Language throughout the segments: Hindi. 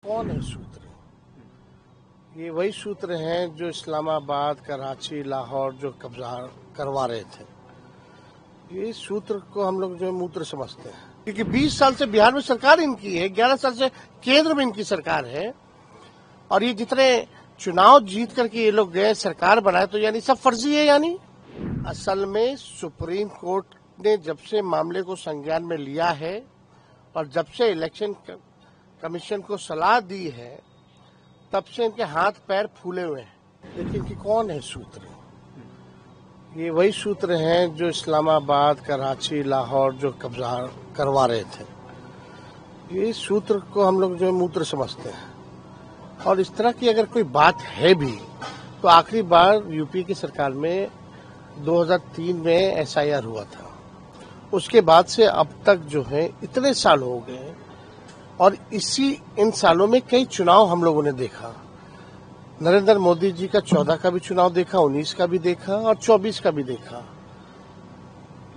कौन है सूत्र? ये वही सूत्र हैं जो इस्लामाबाद, कराची, लाहौर जो कब्जा करवा रहे थे। ये सूत्र को हम लोग जो है मूत्र समझते हैं, क्योंकि 20 साल से बिहार में सरकार इनकी है, 11 साल से केंद्र में इनकी सरकार है, और ये जितने चुनाव जीत करके ये लोग गए, सरकार बनाए, तो यानी सब फर्जी है। यानी असल में सुप्रीम कोर्ट ने जब से मामले को संज्ञान में लिया है और जब से इलेक्शन कमीशन को सलाह दी है, तब से इनके हाथ पैर फूले हुए हैं। लेकिन कि कौन है सूत्र? ये वही सूत्र हैं जो इस्लामाबाद, कराची, लाहौर जो कब्जा करवा रहे थे। ये सूत्र को हम लोग जो है मूत्र समझते हैं, और इस तरह की अगर कोई बात है भी तो आखिरी बार यूपी की सरकार में 2003 में SIR हुआ था। उसके बाद से अब तक जो है इतने साल हो गए, और इन सालों में कई चुनाव हम लोगों ने देखा। नरेंद्र मोदी जी का 14 का भी चुनाव देखा, 19 का भी देखा और 24 का भी देखा।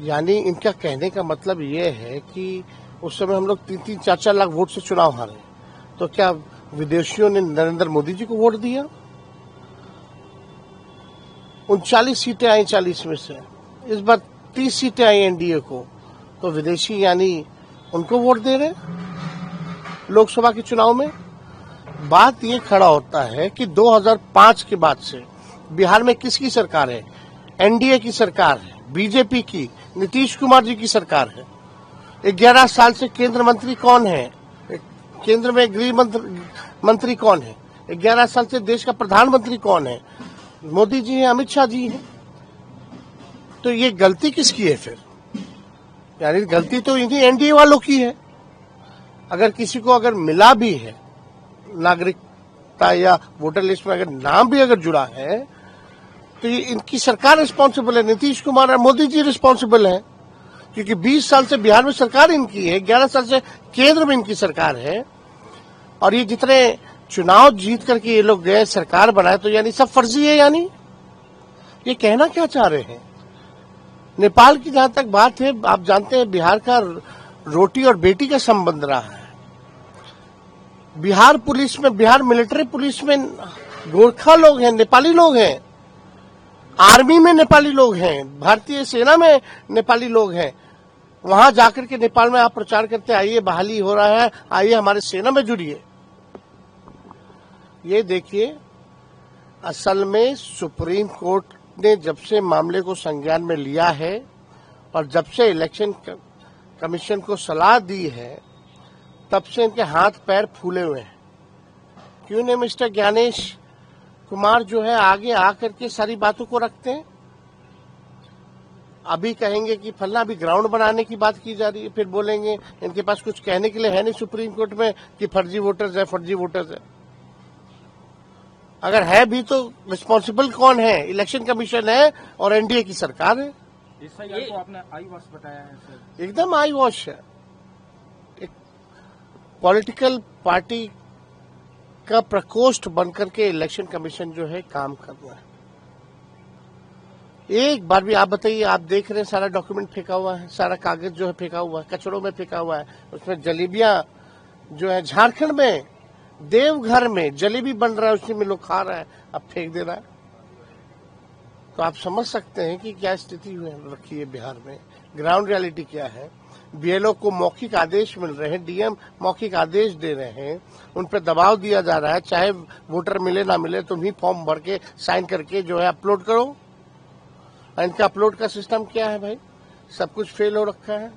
यानी इनका कहने का मतलब ये है कि उस समय हम लोग 3-3, 4-4 लाख वोट से चुनाव हारे, तो क्या विदेशियों ने नरेंद्र मोदी जी को वोट दिया? 39 सीटें आई 40 में से, इस बार 30 सीटें आई एनडीए को, तो विदेशी यानी उनको वोट दे रहे लोकसभा के चुनाव में। बात ये खड़ा होता है कि 2005 के बाद से बिहार में किसकी सरकार है? एनडीए की सरकार है, बीजेपी की, नीतीश कुमार जी की सरकार है। 11 साल से केंद्र मंत्री कौन है? केंद्र में गृह मंत्री कौन है? 11 साल से देश का प्रधानमंत्री कौन है? मोदी जी हैं, अमित शाह जी हैं। तो ये गलती किसकी है फिर? यानी गलती तो इन्हीं एनडीए वालों की है। अगर किसी को अगर मिला भी है नागरिकता या वोटर लिस्ट में अगर नाम भी अगर जुड़ा है, तो ये इनकी सरकार रिस्पॉन्सिबल है, नीतीश कुमार और मोदी जी रिस्पॉन्सिबल है, क्योंकि 20 साल से बिहार में सरकार इनकी है, 11 साल से केंद्र में इनकी सरकार है, और ये जितने चुनाव जीत करके ये लोग गए, सरकार बनाए, तो यानी सब फर्जी है। यानी ये कहना क्या चाह रहे हैं? नेपाल की जहां तक बात है, आप जानते हैं बिहार का रोटी और बेटी का संबंध रहा है। बिहार पुलिस में, बिहार मिलिट्री पुलिस में गोरखा लोग हैं, नेपाली लोग हैं, आर्मी में नेपाली लोग हैं, भारतीय सेना में नेपाली लोग हैं। वहां जाकर के नेपाल में आप प्रचार करते, आइए बहाली हो रहा है, आइए हमारे सेना में जुड़िए। ये देखिए, असल में सुप्रीम कोर्ट ने जब से मामले को संज्ञान में लिया है और जब से इलेक्शन कमीशन को सलाह दी है, तब से इनके हाथ पैर फूले हुए हैं। क्यों नहीं मिस्टर ज्ञानेश कुमार जो है आगे आकर के सारी बातों को रखते हैं? अभी कहेंगे कि फलना, अभी ग्राउंड बनाने की बात की जा रही है, फिर बोलेंगे इनके पास कुछ कहने के लिए है नहीं सुप्रीम कोर्ट में कि फर्जी वोटर्स है, फर्जी वोटर्स है। अगर है भी तो रिस्पॉन्सिबल कौन है? इलेक्शन कमीशन है और एनडीए की सरकार है। SIR को आपने आई वॉश बताया है सर? एकदम आई वॉश है। एक पॉलिटिकल पार्टी का प्रकोष्ठ बनकर के इलेक्शन कमीशन जो है काम कर रहा है। एक बार भी आप बताइए, आप देख रहे हैं सारा डॉक्यूमेंट फेंका हुआ है, सारा कागज जो है फेंका हुआ है, कचड़ों में फेंका हुआ है। उसमें जलेबियां जो है, झारखंड में देवघर में जलेबी बन रहा है, उसी में लोग खा रहा है, अब फेंक दे रहा है। तो आप समझ सकते हैं कि क्या स्थिति रखी है बिहार में, ग्राउंड रियलिटी क्या है। बीएलओ को मौखिक आदेश मिल रहे हैं, डीएम मौखिक आदेश दे रहे हैं, उन पर दबाव दिया जा रहा है, चाहे वोटर मिले ना मिले, तुम ही फॉर्म भर के साइन करके जो है अपलोड करो। इनका अपलोड का सिस्टम क्या है भाई? सब कुछ फेल हो रखा है,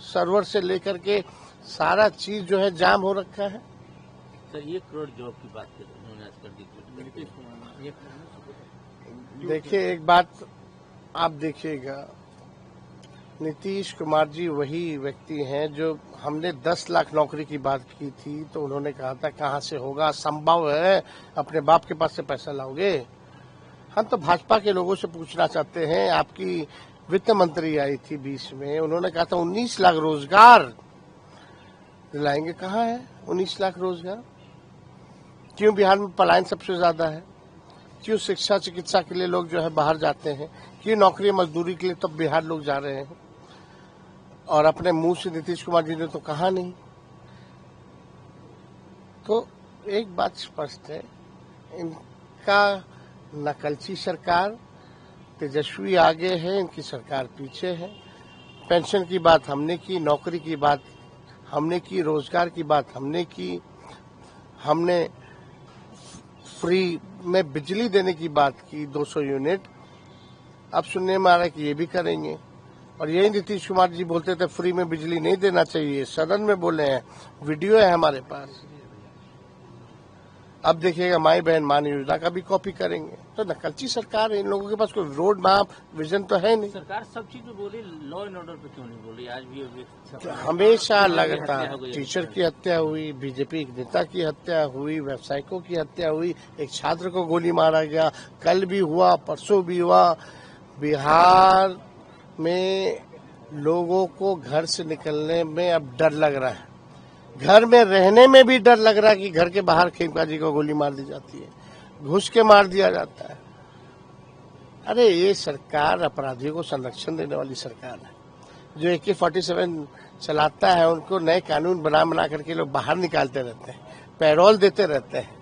सर्वर से लेकर के सारा चीज जो है जाम हो रखा है। सर, 1 करोड़ जॉब की बात कर उन्होंने आज कर दी। देखिए, एक बात आप देखिएगा, नीतीश कुमार जी वही व्यक्ति हैं जो हमने 10 लाख नौकरी की बात की थी, तो उन्होंने कहा था कहां से होगा, संभव है, अपने बाप के पास से पैसा लाओगे। हम तो भाजपा के लोगों से पूछना चाहते हैं, आपकी वित्त मंत्री आई थी 20 में, उन्होंने कहा था 19 लाख रोजगार दिलाएंगे। कहाँ है 19 लाख रोजगार? क्यों बिहार में पलायन सबसे ज्यादा है? क्यों शिक्षा चिकित्सा के लिए लोग जो है बाहर जाते हैं? क्यों नौकरी मजदूरी के लिए तब बिहार लोग जा रहे हैं? और अपने मुंह से नीतीश कुमार जी ने तो कहा नहीं। तो एक बात स्पष्ट है, इनका नकलची सरकार, तेजस्वी आगे है, इनकी सरकार पीछे है। पेंशन की बात हमने की, नौकरी की बात हमने की, रोजगार की बात हमने की, हमने फ्री में बिजली देने की बात की 200 यूनिट। अब सुनने में आ रहा है कि ये भी करेंगे। और यही नीतीश कुमार जी बोलते थे फ्री में बिजली नहीं देना चाहिए, सदन में बोले हैं, वीडियो है हमारे पास। अब देखिएगा माई बहन मान योजना का भी कॉपी करेंगे। तो नकलची सरकार है, इन लोगों के पास कोई रोड मैप विजन तो है नहीं। सरकार सब चीज में बोली, लॉ एंड ऑर्डर पे क्यों नहीं बोली? आज भी हमेशा लगातार टीचर की हत्या हुई, बीजेपी एक नेता की हत्या हुई, व्यवसायिकों की हत्या हुई, एक छात्र को गोली मारा गया, कल भी हुआ, परसों भी हुआ। बिहार में लोगों को घर से निकलने में अब डर लग रहा है, घर में रहने में भी डर लग रहा है कि घर के बाहर खेमका जी को गोली मार दी जाती है, घुस के मार दिया जाता है। अरे ये सरकार अपराधियों को संरक्षण देने वाली सरकार है। जो AK-47 चलाता है उनको नए कानून बना करके लोग बाहर निकालते रहते हैं, पैरोल देते रहते हैं।